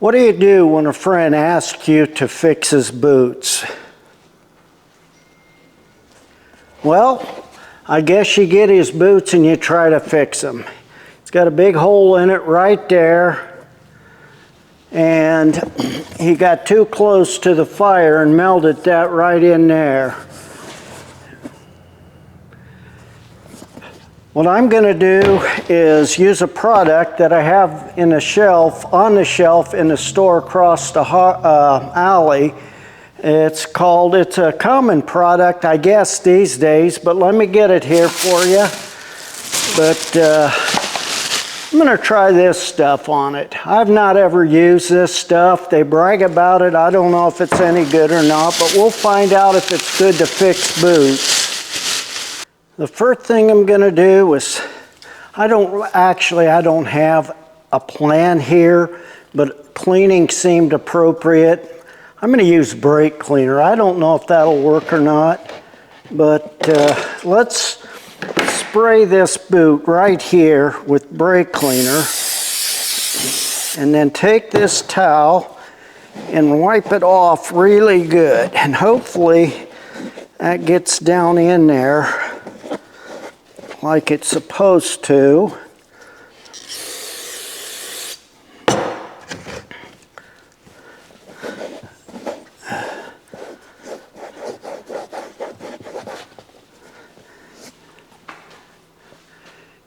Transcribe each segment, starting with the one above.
What do you do when a friend asks you to fix his boots? Well, I guess you get his boots and you try to fix them. It's got a big hole in it right there, and he got too close to the fire and melted that right in there. What I'm going to do is use a product that I have on the shelf in the store across the alley. It's a common product, I guess, these days, but let me get it here for you. But I'm going to try this stuff on it. I've not ever used this stuff. They brag about it. I don't know if it's any good or not, but we'll find out if it's good to fix boots. The first thing I'm going to do is, I don't have a plan here, but cleaning seemed appropriate. I'm going to use brake cleaner. I don't know if that'll work or not, but let's spray this boot right here with brake cleaner, and then take this towel and wipe it off really good, and hopefully that gets down in there like it's supposed to. You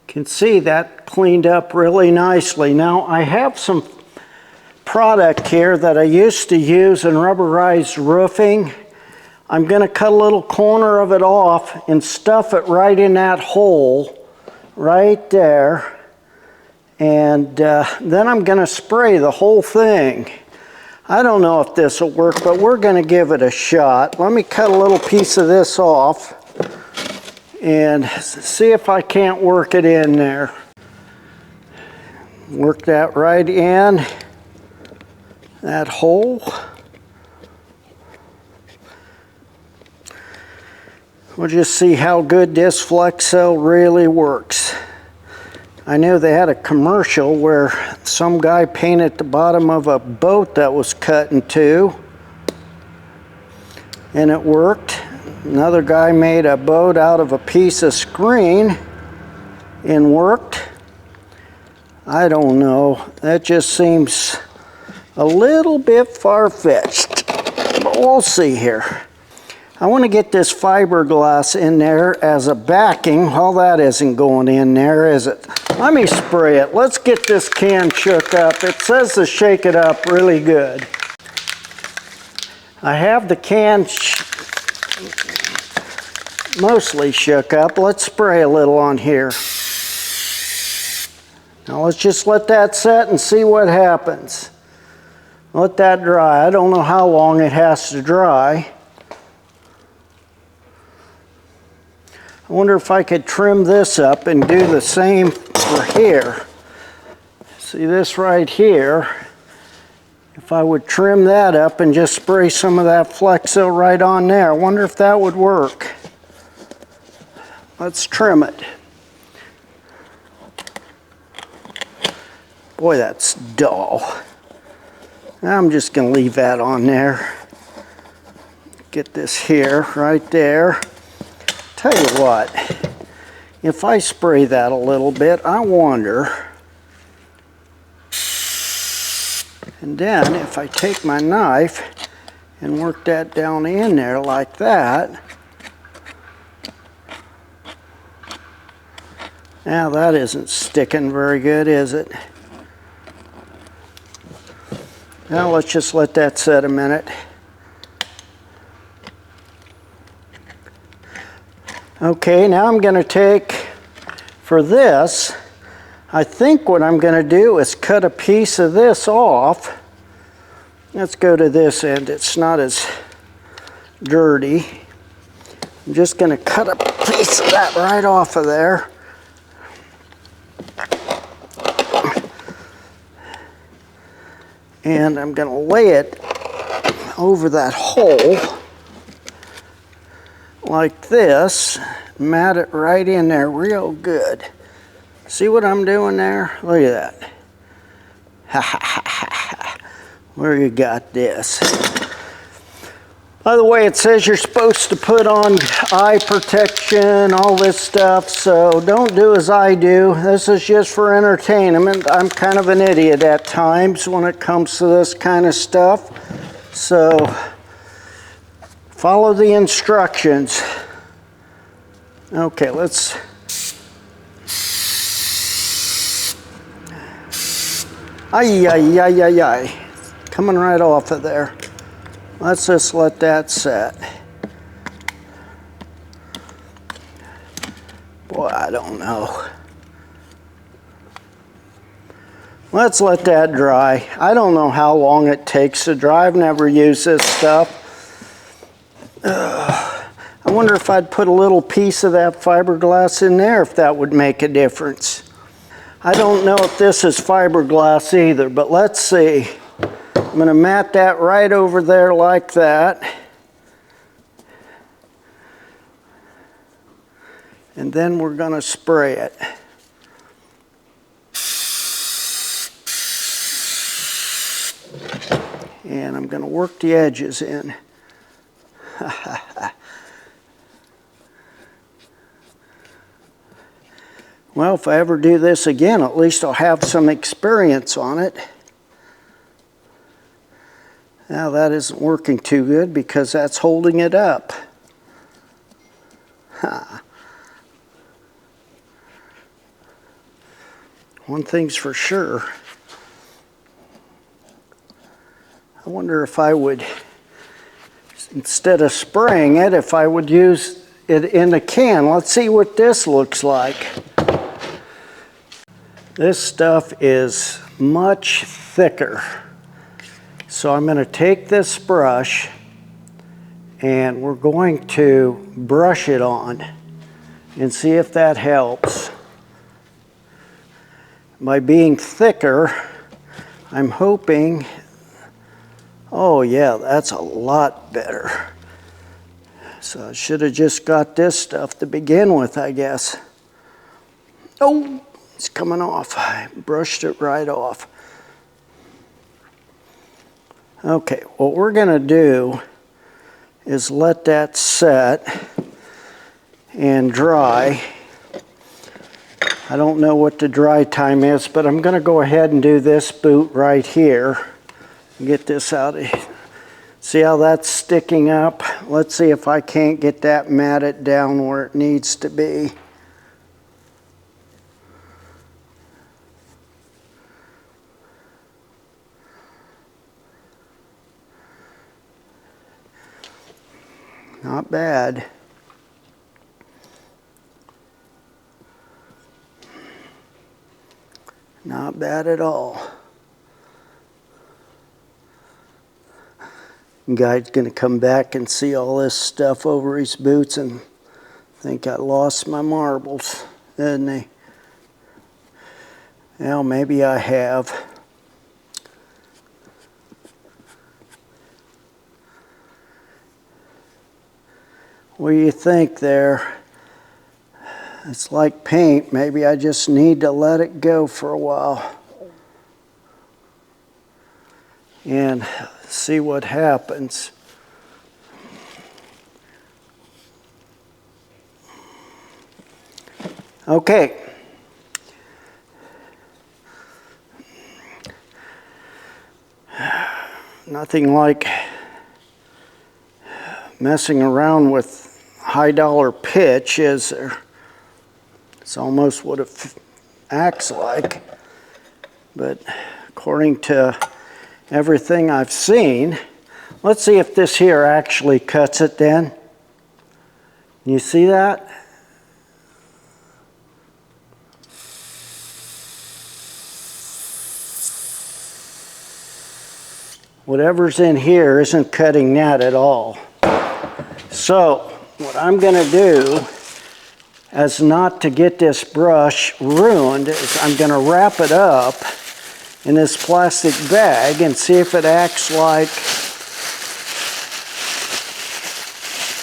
can see that cleaned up really nicely. Now I have some product here that I used to use in rubberized roofing. I'm going to cut a little corner of it off and stuff it right in that hole right there, and then I'm going to spray the whole thing. I don't know if this will work, but we're going to give it a shot. Let me cut a little piece of this off and see if I can't work it in there. Work that right in that hole. We'll just see how good this Flexo really works. I know they had a commercial where some guy painted the bottom of a boat that was cut in two, and it worked. Another guy made a boat out of a piece of screen and worked. I don't know. That just seems a little bit far-fetched, but we'll see here. I want to get this fiberglass in there as a backing. Well, that isn't going in there, is it? Let me spray it. Let's get this can shook up. It says to shake it up really good. I have the can mostly shook up. Let's spray a little on here. Now let's just let that set and see what happens. Let that dry. I don't know how long it has to dry. I wonder if I could trim this up and do the same for here. See this right here? If I would trim that up and just spray some of that Flexo right on there, I wonder if that would work. Let's trim it. Boy, that's dull. I'm just going to leave that on there. Get this here, right there. Tell you what, if I spray that a little bit, I wonder, and then if I take my knife and work that down in there like that, now that isn't sticking very good, is it? Now let's just let that set a minute. Okay, now I'm going to take, for this, I think what I'm going to do is cut a piece of this off. Let's go to this end. It's not as dirty. I'm just going to cut a piece of that right off of there. And I'm going to lay it over that hole like this, mat it right in there real good. See what I'm doing there? Look at that. where you got this. By the way, it says you're supposed to put on eye protection, all this stuff, so don't do as I do. This is just for entertainment. I'm kind of an idiot at times when it comes to this kind of stuff. So follow the instructions. Okay, let's... Ay, ay, ay, ay, ay. Coming right off of there. Let's just let that set. Boy, I don't know. Let's let that dry. I don't know how long it takes to dry. I've never used this stuff. I wonder if I'd put a little piece of that fiberglass in there, if that would make a difference. I don't know if this is fiberglass either, but let's see. I'm going to mat that right over there like that. And then we're going to spray it. And I'm going to work the edges in. Well, if I ever do this again, at least I'll have some experience on it. Now that isn't working too good because that's holding it up. One thing's for sure. I wonder if I would, instead of spraying it, if I would use it in a can. Let's see what this looks like. This stuff is much thicker. So I'm going to take this brush and we're going to brush it on and see if that helps. By being thicker, I'm hoping, oh yeah, that's a lot better. So I should have just got this stuff to begin with, I guess. Oh, it's coming off. I brushed it right off. Okay, what we're going to do is let that set and dry. I don't know what the dry time is, but I'm going to go ahead and do this boot right here. Get this out of here. See how that's sticking up? Let's see if I can't get that matted down where it needs to be. Not bad. Not bad at all. Guy's gonna come back and see all this stuff over his boots and think I lost my marbles, isn't he? Well, maybe I have. What do you think there? It's like paint. Maybe I just need to let it go for a while and see what happens. Okay. Nothing like messing around with high dollar pitch, is there? It's almost what it acts like, but according to everything I've seen, let's see if this here actually cuts it then. You see that? Whatever's in here isn't cutting that at all. So what I'm going to do, as not to get this brush ruined, is I'm going to wrap it up in this plastic bag and see if it acts like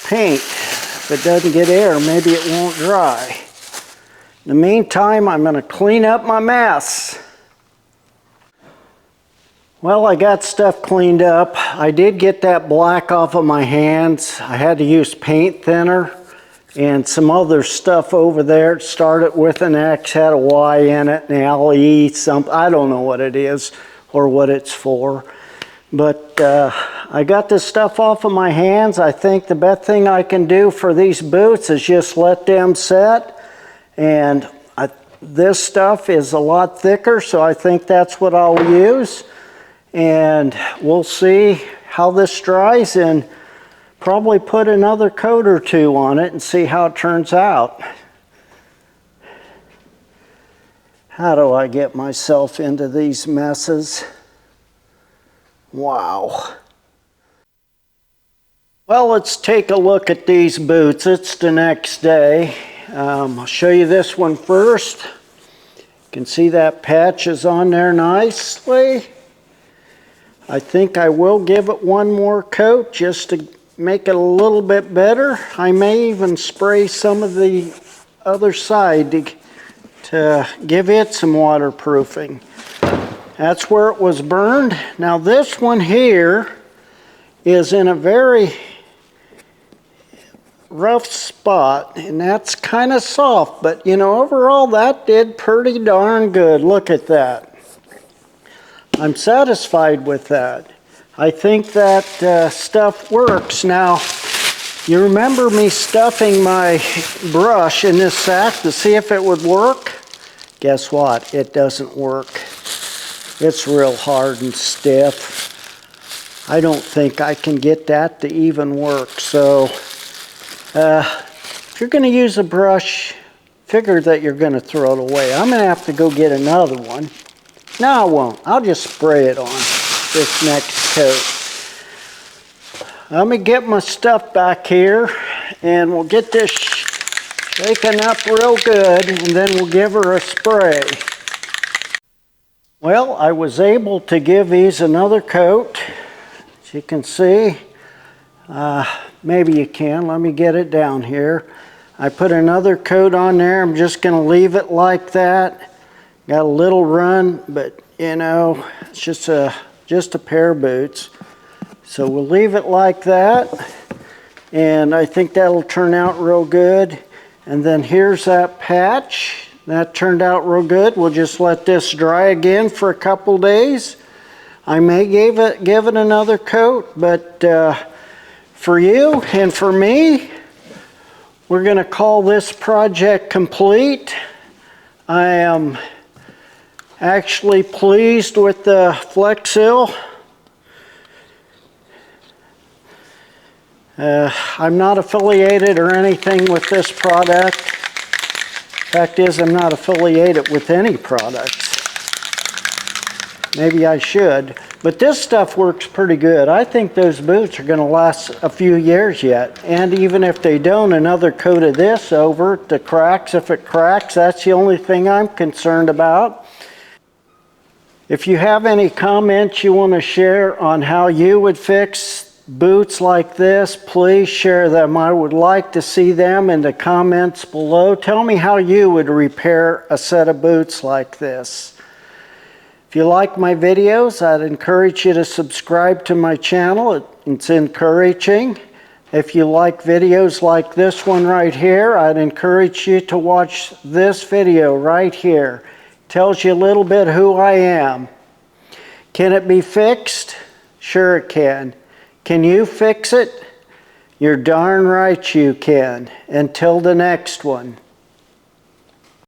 paint. If it doesn't get air, maybe it won't dry. In the meantime, I'm going to clean up my mess. Well, I got stuff cleaned up. I did get that black off of my hands. I had to use paint thinner and some other stuff over there. It started with an X, had a Y in it, an LE, something. I don't know what it is or what it's for. But I got this stuff off of my hands. I think the best thing I can do for these boots is just let them set. And this stuff is a lot thicker, so I think that's what I'll use. And we'll see how this dries and probably put another coat or two on it and see how it turns out. How do I get myself into these messes? Wow. Well, let's take a look at these boots. It's the next day. I'll show you this one first. You can see that patch is on there nicely. I think I will give it one more coat just to make it a little bit better. I may even spray some of the other side to give it some waterproofing. That's where it was burned. Now this one here is in a very rough spot, and that's kind of soft, but you know, overall that did pretty darn good. Look at that. I'm satisfied with that. I think that stuff works. Now, you remember me stuffing my brush in this sack to see if it would work? Guess what? It doesn't work. It's real hard and stiff. I don't think I can get that to even work. So, if you're going to use a brush, figure that you're going to throw it away. I'm going to have to go get another one. No, I won't. I'll just spray it on this next coat. Let me get my stuff back here and we'll get this shaken up real good and then we'll give her a spray. Well, I was able to give these another coat. As you can see, maybe you can. Let me get it down here. I put another coat on there. I'm just going to leave it like that. Got a little run, but you know, it's just a pair of boots. So we'll leave it like that. And I think that'll turn out real good. And then here's that patch. That turned out real good. We'll just let this dry again for a couple days. I may give it another coat, but for you and for me, we're going to call this project complete. I am actually pleased with the Fixit. I'm not affiliated or anything with this product. Fact is, I'm not affiliated with any products. Maybe I should. But this stuff works pretty good. I think those boots are going to last a few years yet. And even if they don't, another coat of this over it, the cracks. If it cracks, that's the only thing I'm concerned about. If you have any comments you want to share on how you would fix boots like this, please share them. I would like to see them in the comments below. Tell me how you would repair a set of boots like this. If you like my videos, I'd encourage you to subscribe to my channel. It's encouraging. If you like videos like this one right here, I'd encourage you to watch this video right here. Tells you a little bit who I am. Can it be fixed? Sure it can. Can you fix it? You're darn right you can. Until the next one.